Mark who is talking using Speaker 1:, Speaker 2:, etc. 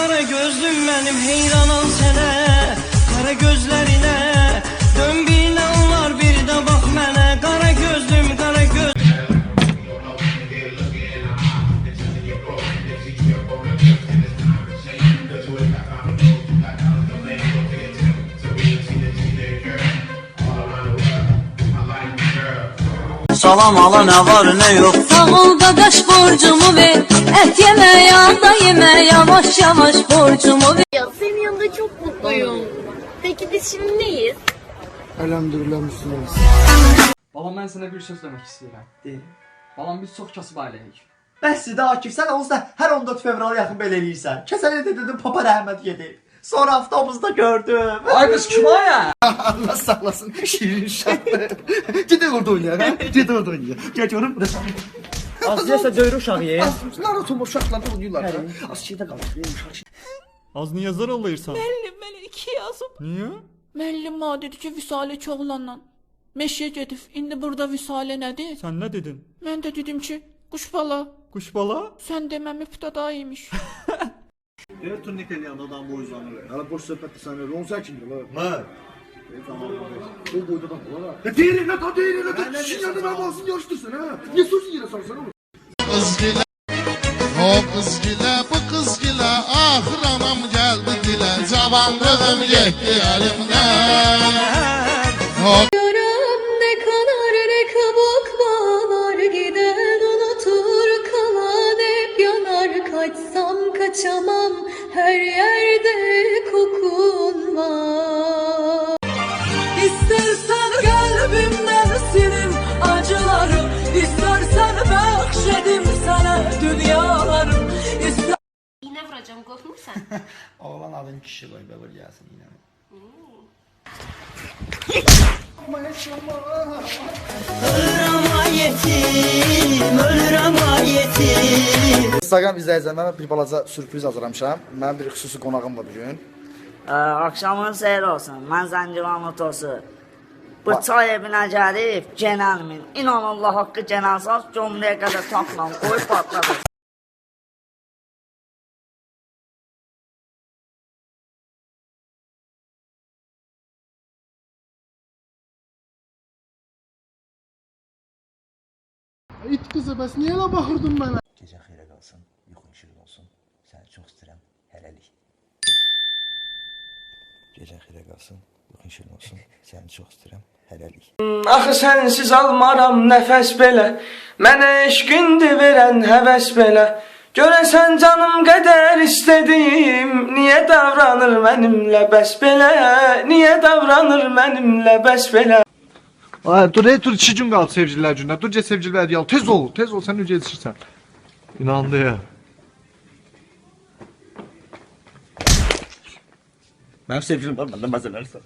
Speaker 1: Kara gözlüm benim heyranam sene, kara gözlerine. Dön bir anlar bir de bak mene, kara gözlüm kara göz.
Speaker 2: Salam ala ne var ne yok.
Speaker 3: Sağ ol dadaş borcumu ver. Et yeme yağda yeme, yavaş yavaş borcumu ver.
Speaker 4: Ya senin yanında çok mutluyum. Peki biz şimdi neyiz?
Speaker 5: Elhamdülillah Müslümanız.
Speaker 6: Babam ben sana bir söz demek istiyorum.
Speaker 5: Deyil.
Speaker 6: Babam biz çok kasıb ailəyik.
Speaker 5: Bəsdir də Akif, sən onsuz da hər 14 fevrala yaxın belə eləyirsən. Keçən ildə dedim Papa Rəhmət gedib. Sonra avtobusda gördüm.
Speaker 6: Ay qız kim o ya?
Speaker 5: Allah saklasın, şirin şahlı. Gidin orada oynayaq, ha? Gidin orada oynayaq. Gəl görüm.
Speaker 1: Az deyəsə döyür uşağı ye.
Speaker 5: Naratom uşaqlarda oynayırlar. Az şeydə qalır.
Speaker 7: Az niyə zararlayırsan?
Speaker 8: Müəllim, mən 2 yazıb.
Speaker 7: Niyə?
Speaker 8: Müəllim mənə dedi ki, Vüsalə çoğlanla meşəyə gedib. İndi burada Vüsalə nədir?
Speaker 7: Sən nə dedin?
Speaker 8: Mən də dedim ki, quş bala,
Speaker 7: Kuş bala?
Speaker 8: sən deməm ibtida imiş.
Speaker 9: Evet, turnik eləyəndə adam boyu uzanır. Hələ boş söhbət desən, 18 kimdir lan? Mən. O boyda da var. Deyir nə ta deyir nə ta. Şinyanı mən basın yarışdırsın ha. Niyə sözün yerə sarsan oğlum?
Speaker 10: Kız gile, o kız gile, bu kız gile, ahır anam geldi dile, cavanlığım yetti elimden.
Speaker 3: Yarım ne kanar ne kabuk bağlar, giden unutur kalan hep yanar. Kaçsam kaçamam, her yerde kokun var. İstersen kalbimden silin acılarım, istersen bahşedim sana dünyalarım.
Speaker 4: İğne vuracağım, korkmursan.
Speaker 5: Oğlan adın kişi qoy, belə gəlsin yine. Instagram izləyicilərimə bir balaca sürpriz hazırlamışam. Mənim bir xüsusi qonağım var bugün.
Speaker 2: Akşamın seyir olsun. Mən Zəngilan Otosu. Bu çay evinə gəlib genəlmin. İnanallah haqqı genəlsaz gömləyə qədər tapla qoy patladır.
Speaker 10: İt kızı, bəs niyə elə baxırdın mənə?
Speaker 5: Gecən xeyrə qalsın, yuxun şirin olsun. Səni çox istəyirəm, hələlik. Gecən xeyrə qalsın, yuxun şirin olsun. Səni çox istəyirəm, hələlik.
Speaker 1: Axı sənsiz almaram nəfəs belə, mənə eşqindir verən həvəs belə. Görəsən canım qədər istədim, niyə davranır mənimlə bəs belə? Niyə davranır mənimlə bəs belə?
Speaker 9: Ay dur, dur 2 gün qaldı sevgililər gününə. Dur get sevgililər yal. Tez ol, sən necə yetişirsən. İnandı ya.
Speaker 5: Mənim sevgilim var, məndən məzələrsən.